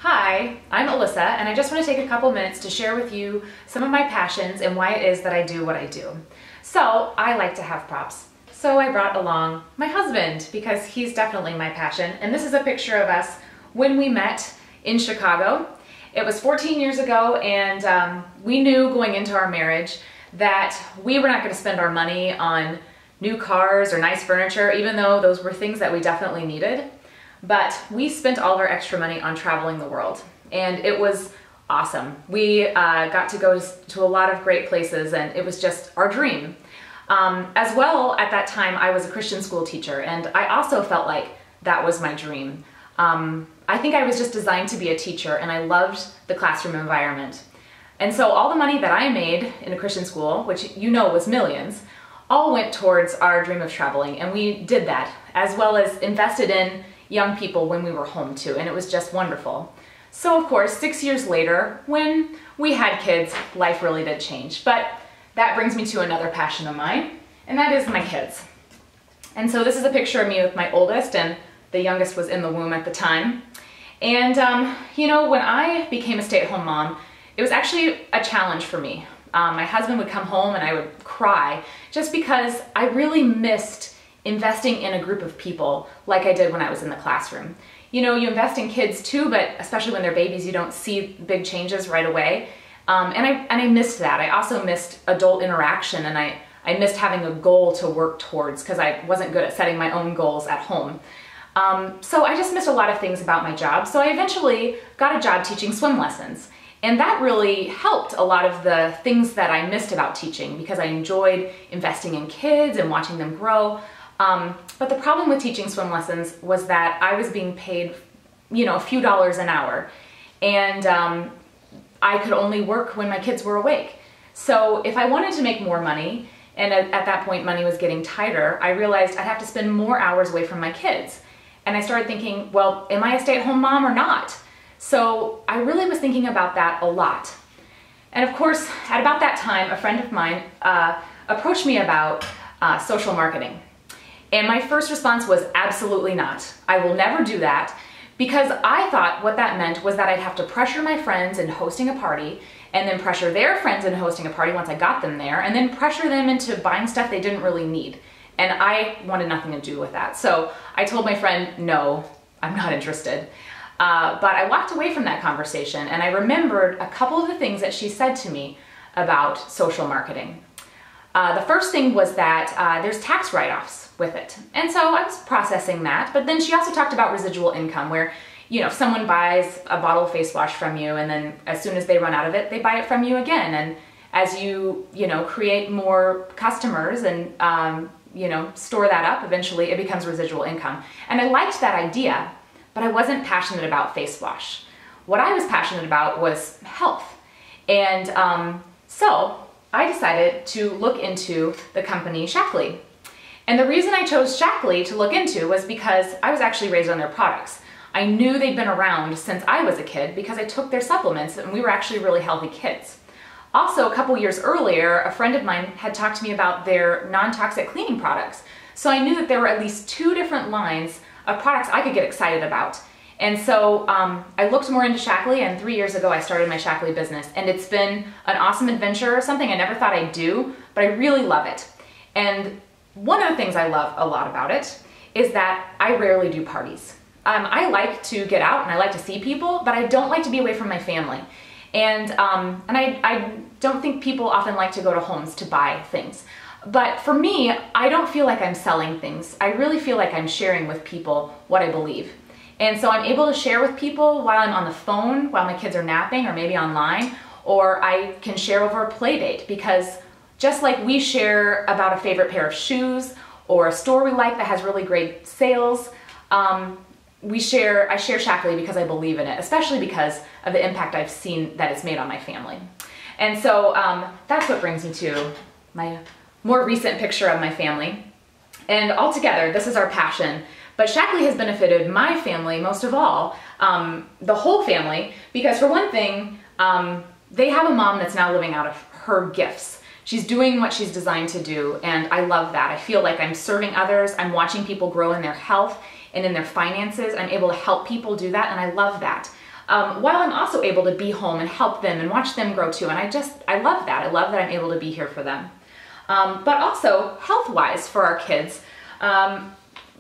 Hi, I'm Alyssa, and I just want to take a couple minutes to share with you some of my passions and why it is that I do what I do. So, I like to have props. So I brought along my husband because he's definitely my passion. And this is a picture of us when we met in Chicago. It was 14 years ago, and we knew going into our marriage that we were not going to spend our money on new cars or nice furniture, even though those were things that we definitely needed. But we spent all of our extra money on traveling the world, and it was awesome. We got to go to a lot of great places, and it was just our dream. As well, at that time, I was a Christian school teacher, and I also felt like that was my dream. I think I was just designed to be a teacher, and I loved the classroom environment. And so all the money that I made in a Christian school, which you know was millions, all went towards our dream of traveling, and we did that, as well as invested in young people when we were home too, and it was just wonderful. So of course, 6 years later, when we had kids, life really did change. But that brings me to another passion of mine, and that is my kids. And so this is a picture of me with my oldest, and the youngest was in the womb at the time. And you know, when I became a stay-at-home mom, it was actually a challenge for me. My husband would come home and I would cry just because I really missed investing in a group of people like I did when I was in the classroom. You know, you invest in kids too, but especially when they're babies, you don't see big changes right away. And I missed that. I also missed adult interaction, and I missed having a goal to work towards because I wasn't good at setting my own goals at home. So I just missed a lot of things about my job. So I eventually got a job teaching swim lessons. And that really helped a lot of the things that I missed about teaching because I enjoyed investing in kids and watching them grow. But the problem with teaching swim lessons was that I was being paid, you know, a few dollars an hour, and I could only work when my kids were awake. So if I wanted to make more money, and at that point money was getting tighter, I realized I'd have to spend more hours away from my kids. And I started thinking, well, am I a stay-at-home mom or not? So I really was thinking about that a lot. And of course, at about that time, a friend of mine approached me about social marketing. And my first response was absolutely not. I will never do that, because I thought what that meant was that I'd have to pressure my friends into hosting a party, and then pressure their friends into hosting a party once I got them there, and then pressure them into buying stuff they didn't really need. And I wanted nothing to do with that. So I told my friend, no, I'm not interested. But I walked away from that conversation, and I remembered a couple of the things that she said to me about social marketing. The first thing was that there's tax write-offs with it. And so I was processing that, but then she also talked about residual income, where, you know, if someone buys a bottle of face wash from you, and then as soon as they run out of it, they buy it from you again. And as you know, create more customers and, you know, store that up, eventually it becomes residual income. And I liked that idea, but I wasn't passionate about face wash. What I was passionate about was health. And so I decided to look into the company Shaklee. And the reason I chose Shaklee to look into was because I was actually raised on their products. I knew they'd been around since I was a kid because I took their supplements, and we were actually really healthy kids. Also, a couple years earlier, a friend of mine had talked to me about their non-toxic cleaning products. So I knew that there were at least 2 different lines of products I could get excited about. And so I looked more into Shaklee, and 3 years ago I started my Shaklee business. And it's been an awesome adventure, something I never thought I'd do, but I really love it. And one of the things I love a lot about it is that I rarely do parties. I like to get out and I like to see people, but I don't like to be away from my family. And I don't think people often like to go to homes to buy things. But for me, I don't feel like I'm selling things. I really feel like I'm sharing with people what I believe. And so I'm able to share with people while I'm on the phone, while my kids are napping, or maybe online, or I can share over a play date, because just like we share about a favorite pair of shoes or a store we like that has really great sales, I share Shaklee because I believe in it, especially because of the impact I've seen that it's made on my family. And so that's what brings me to my more recent picture of my family. And altogether, this is our passion. But Shaklee has benefited my family most of all, the whole family, because for one thing, they have a mom that's now living out of her gifts. She's doing what she's designed to do, and I love that. I feel like I'm serving others, I'm watching people grow in their health and in their finances. I'm able to help people do that, and I love that. while I'm also able to be home and help them and watch them grow too. And I love that. I love that I'm able to be here for them. But also health-wise for our kids,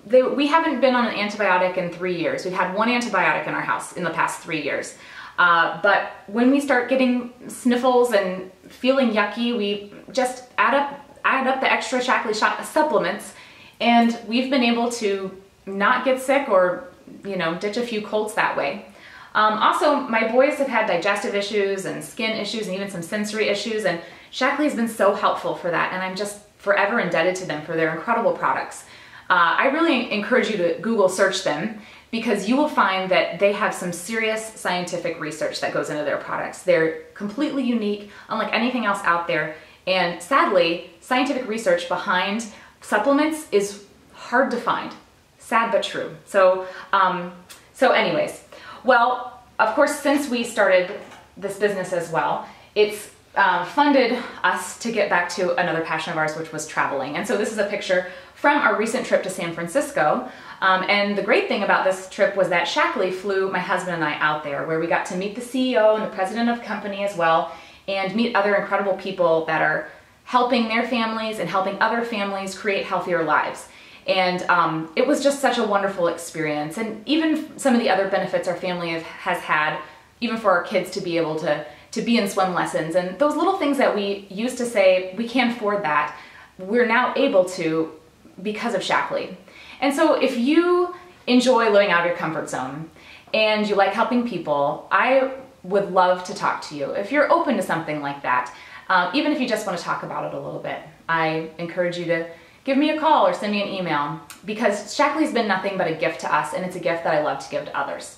we haven't been on an antibiotic in 3 years. We've had one antibiotic in our house in the past 3 years. But when we start getting sniffles and feeling yucky, we just add up the extra Shaklee supplements, and we've been able to not get sick or, you know, ditch a few colds that way. Also, my boys have had digestive issues and skin issues and even some sensory issues, and Shaklee has been so helpful for that, and I'm just forever indebted to them for their incredible products. I really encourage you to Google search them, because you will find that they have some serious scientific research that goes into their products. They're completely unique, unlike anything else out there, and sadly, scientific research behind supplements is hard to find. Sad but true. So anyways, well, of course, since we started this business as well, it's funded us to get back to another passion of ours, which was traveling. And so this is a picture from our recent trip to San Francisco. And the great thing about this trip was that Shaklee flew my husband and I out there, where we got to meet the CEO and the president of the company as well, and meet other incredible people that are helping their families and helping other families create healthier lives. And it was just such a wonderful experience. And even some of the other benefits our family has had, even for our kids to be able to be in swim lessons, and those little things that we used to say, we can't afford that, we're now able to because of Shaklee. And so if you enjoy living out of your comfort zone and you like helping people, I would love to talk to you. If you're open to something like that, even if you just want to talk about it a little bit, I encourage you to give me a call or send me an email, because Shaklee's been nothing but a gift to us, and it's a gift that I love to give to others.